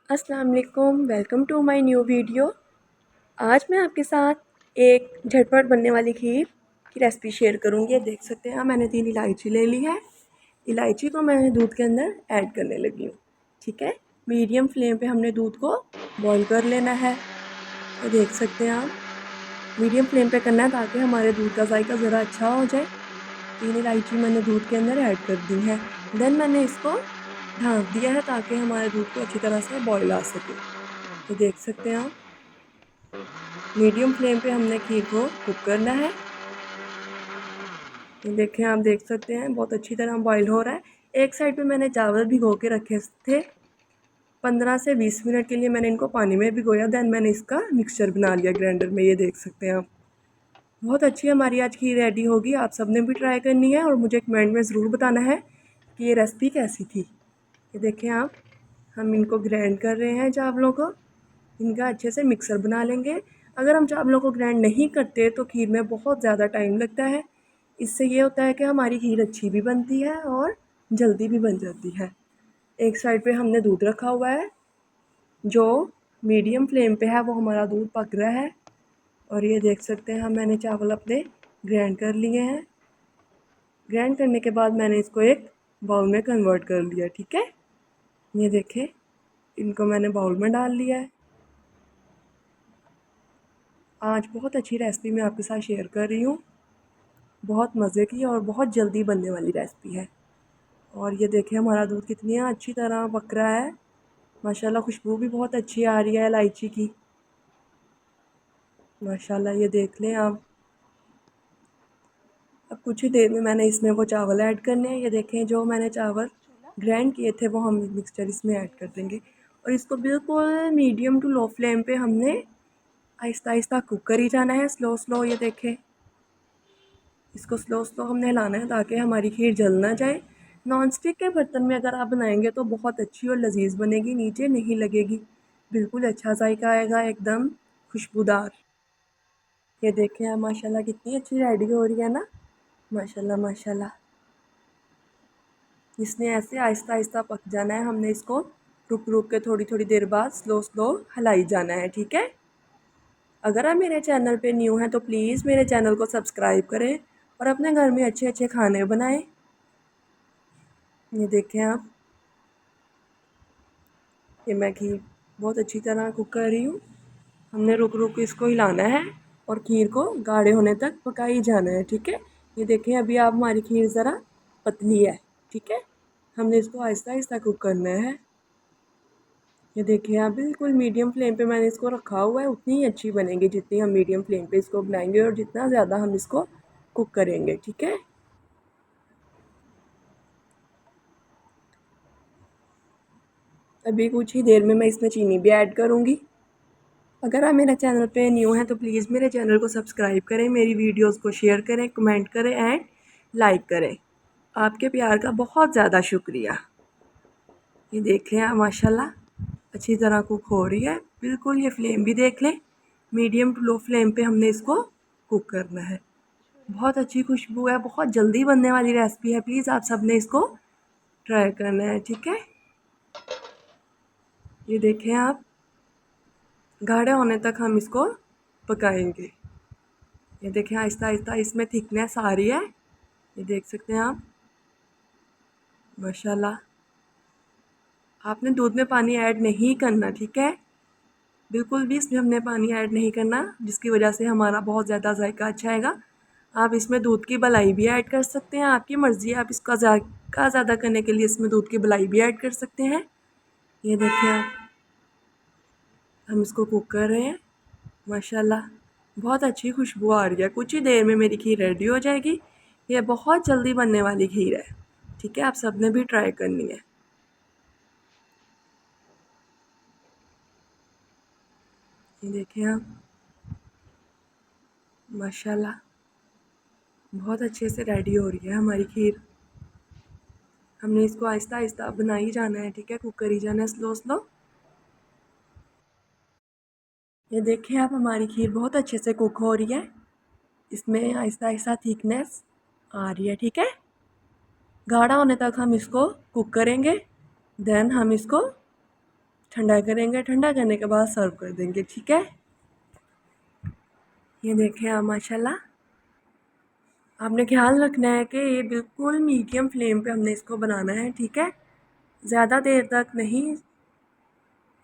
अस्सलाम वालेकुम, welcome to my new video. आज मैं आपके साथ एक झटपट बनने वाली खीर की रेसिपी शेयर करूंगी। ये देख सकते हैं मैंने 3 इलायची ले ली है। इलायची को मैं दूध के अंदर ऐड करने लगी हूँ। ठीक है, मीडियम फ्लेम पे हमने दूध को बॉईल कर लेना है। ये देख सकते हैं आप, मीडियम फ्लेम पे करना है ताकि हमारे दूध का जायका ज़रा अच्छा हो जाए। 3 इलायची मैंने दूध के अंदर ऐड कर दी है। देन मैंने इसको ढक दिया है ताकि हमारे दूध को अच्छी तरह से बॉईल आ सके। ये देख सकते हैं आप, मीडियम फ्लेम पे हमने खीर को कुक करना है। ये देखें, आप देख सकते हैं बहुत अच्छी तरह बॉईल हो रहा है। एक साइड पे मैंने चावल भिगो के रखे थे। 15 से 20 मिनट के लिए मैंने इनको पानी में भिगोया। देन मैंने इसका मिक्सचर बना लिया ग्राइंडर में। ये देख सकते हैं आप, बहुत अच्छी हमारी आज खीर रेडी होगी। आप सबने भी ट्राई करनी है और मुझे कमेंट में ज़रूर बताना है कि ये रेसिपी कैसी थी। ये देखें आप, हम इनको ग्राइंड कर रहे हैं चावलों को। इनका अच्छे से मिक्सर बना लेंगे। अगर हम चावलों को ग्राइंड नहीं करते तो खीर में बहुत ज़्यादा टाइम लगता है। इससे ये होता है कि हमारी खीर अच्छी भी बनती है और जल्दी भी बन जाती है। एक साइड पे हमने दूध रखा हुआ है, जो मीडियम फ्लेम पे है, वो हमारा दूध पक रहा है। और ये देख सकते हैं हम, मैंने चावल अपने ग्राइंड कर लिए हैं। ग्राइंड करने के बाद मैंने इसको एक बाउल में कन्वर्ट कर लिया। ठीक है, ये देखें, इनको मैंने बाउल में डाल लिया है। आज बहुत अच्छी रेसिपी मैं आपके साथ शेयर कर रही हूँ। बहुत मज़े की और बहुत जल्दी बनने वाली रेसिपी है। और ये देखें हमारा दूध कितनी अच्छी तरह पक रहा है। माशाल्लाह, खुशबू भी बहुत अच्छी आ रही है इलायची की। माशाल्लाह, ये देख लें आप। अब कुछ ही देर में मैंने इसमें वो चावल ऐड करने हैं। ये देखें, जो मैंने चावल ग्राइंड किए थे वो हम मिक्सचर इसमें ऐड कर देंगे। और इसको बिल्कुल मीडियम टू लो फ्लेम पे हमने आहिस्ता आहिस्ता कुक करी जाना है, स्लो स्लो। ये देखें, इसको स्लो स्लो हमने हिलाना है ताकि हमारी खीर जल ना जाए। नॉन स्टिक के बर्तन में अगर आप बनाएंगे तो बहुत अच्छी और लजीज बनेगी, नीचे नहीं लगेगी, बिल्कुल अच्छा जायका आएगा, एकदम खुशबूदार। ये देखें आप, माशाल्लाह कितनी अच्छी रेडी हो रही है ना। माशाल्लाह माशाल्लाह, इसने ऐसे आहिस्ता आहिस्ता पक जाना है। हमने इसको रुक रुक के थोड़ी थोड़ी देर बाद स्लो स्लो हिलाई जाना है। ठीक है, अगर आप मेरे चैनल पे न्यू हैं तो प्लीज़ मेरे चैनल को सब्सक्राइब करें और अपने घर में अच्छे अच्छे खाने बनाएं। ये देखें आप, ये मैं खीर बहुत अच्छी तरह कुक कर रही हूँ। हमने रुक रुक इसको हिलाना है और खीर को गाढ़े होने तक पकाई जाना है। ठीक है, ये देखें अभी आप, हमारी खीर ज़रा पतली है। ठीक है, हमने इसको आहिस्ता आहिस्ता कुक करना है। ये देखिए आप, बिल्कुल मीडियम फ्लेम पे मैंने इसको रखा हुआ है। उतनी ही अच्छी बनेगी जितनी हम मीडियम फ्लेम पे इसको बनाएंगे और जितना ज़्यादा हम इसको कुक करेंगे। ठीक है, अभी कुछ ही देर में मैं इसमें चीनी भी ऐड करूँगी। अगर आप मेरे चैनल पे न्यू हैं तो प्लीज़ मेरे चैनल को सब्सक्राइब करें, मेरी वीडियोस को शेयर करें, कमेंट करें एंड लाइक करें। आपके प्यार का बहुत ज़्यादा शुक्रिया। ये देखें आप, माशाल्लाह अच्छी तरह कुक हो रही है। बिल्कुल, ये फ्लेम भी देख लें, मीडियम टू लो फ्लेम पे हमने इसको कुक करना है। बहुत अच्छी खुशबू है, बहुत जल्दी बनने वाली रेसिपी है। प्लीज़ आप सब ने इसको ट्राई करना है। ठीक है, ये देखें आप, गाढ़ा होने तक हम इसको पकाएंगे। ये देखें आहिस्ता आहिस्ता इसमें थिकनेस आ रही है। ये देख सकते हैं आप, माशाल्लाह। आपने दूध में पानी ऐड नहीं करना। ठीक है, बिल्कुल भी इसमें हमने पानी ऐड नहीं करना, जिसकी वजह से हमारा बहुत ज़्यादा जायका अच्छा आएगा। आप इसमें दूध की मलाई भी ऐड कर सकते हैं, आपकी मर्ज़ी है। आप इसका जायका ज़्यादा करने के लिए इसमें दूध की मलाई भी ऐड कर सकते हैं। ये देखिए आप, हम इसको कुक कर रहे हैं। माशाल्लाह, बहुत अच्छी खुशबू आ रही है। कुछ ही देर में मेरी खीर रेडी हो जाएगी। ये बहुत जल्दी बनने वाली खीर है। ठीक है, आप सब ने भी ट्राई करनी है। ये देखिए आप, माशाल्लाह बहुत अच्छे से रेडी हो रही है हमारी खीर। हमने इसको आहिस्ता आहिस्ता बनाई जाना है। ठीक है, कुक करी जाना है स्लो स्लो। ये देखिए आप, हमारी खीर बहुत अच्छे से कुक हो रही है। इसमें आहिस्ता आहिस्ता थिकनेस आ रही है। ठीक है, गाढ़ा होने तक हम इसको कुक करेंगे। देन हम इसको ठंडा करेंगे, ठंडा करने के बाद सर्व कर देंगे, ठीक है। ये देखें आप माशाल्लाह। आपने ख्याल रखना है कि ये बिल्कुल मीडियम फ्लेम पे हमने इसको बनाना है, ठीक है, ज़्यादा देर तक नहीं।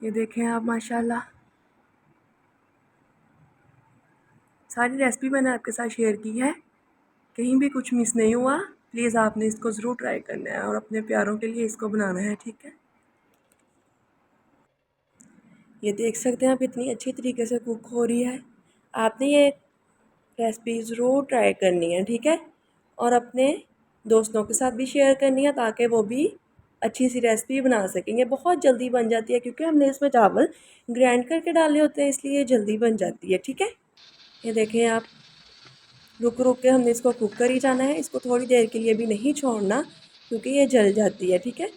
ये देखें आप माशाल्लाह, सारी रेसिपी मैंने आपके साथ शेयर की है, कहीं भी कुछ मिस नहीं हुआ। प्लीज़ आपने इसको ज़रूर ट्राई करना है और अपने प्यारों के लिए इसको बनाना है, ठीक है। ये देख सकते हैं आप कितनी अच्छी तरीके से कुक हो रही है। आपने ये रेसिपी ज़रूर ट्राई करनी है, ठीक है, और अपने दोस्तों के साथ भी शेयर करनी है ताकि वो भी अच्छी सी रेसिपी बना सकेंगे। बहुत जल्दी बन जाती है क्योंकि हमने इसमें चावल ग्राइंड करके डाले होते हैं, इसलिए जल्दी बन जाती है, ठीक है। ये देखें आप, रुक रुक के हमने इसको कुक कर ही जाना है, इसको थोड़ी देर के लिए भी नहीं छोड़ना क्योंकि ये जल जाती है, ठीक है।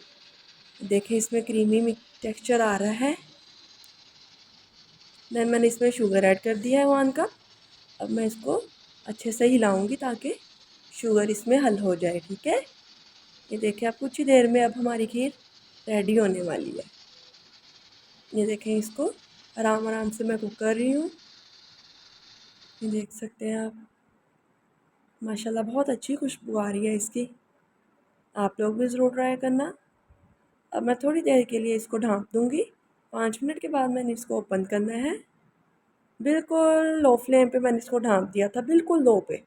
देखें इसमें क्रीमी टेक्सचर आ रहा है। देन मैंने इसमें शुगर ऐड कर दिया है 1 कप। अब मैं इसको अच्छे से हिलाऊंगी ताकि शुगर इसमें हल हो जाए, ठीक है। ये देखिए आप, कुछ ही देर में अब हमारी खीर रेडी होने वाली है। ये देखें, इसको आराम आराम से मैं कुक कर रही हूँ। ये देख सकते हैं आप, माशाल्लाह बहुत अच्छी खुशबू आ रही है इसकी। आप लोग भी ज़रूर ट्राई करना। अब मैं थोड़ी देर के लिए इसको ढाँप दूँगी। 5 मिनट के बाद मैंने इसको ओपन करना है। बिल्कुल लो फ्लेम पे मैंने इसको ढाँप दिया था, बिल्कुल लो पे,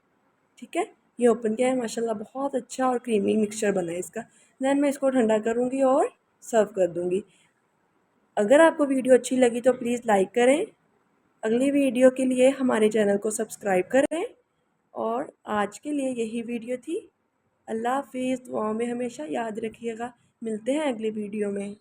ठीक है। ये ओपन किया है, माशाल्लाह बहुत अच्छा और क्रीमी मिक्सचर बना है इसका। देन मैं इसको ठंडा करूँगी और सर्व कर दूँगी। अगर आपको वीडियो अच्छी लगी तो प्लीज़ लाइक करें, अगली वीडियो के लिए हमारे चैनल को सब्सक्राइब करें। और आज के लिए यही वीडियो थी। अल्लाह हाफ़िज़। दुआओं में हमेशा याद रखिएगा। मिलते हैं अगली वीडियो में।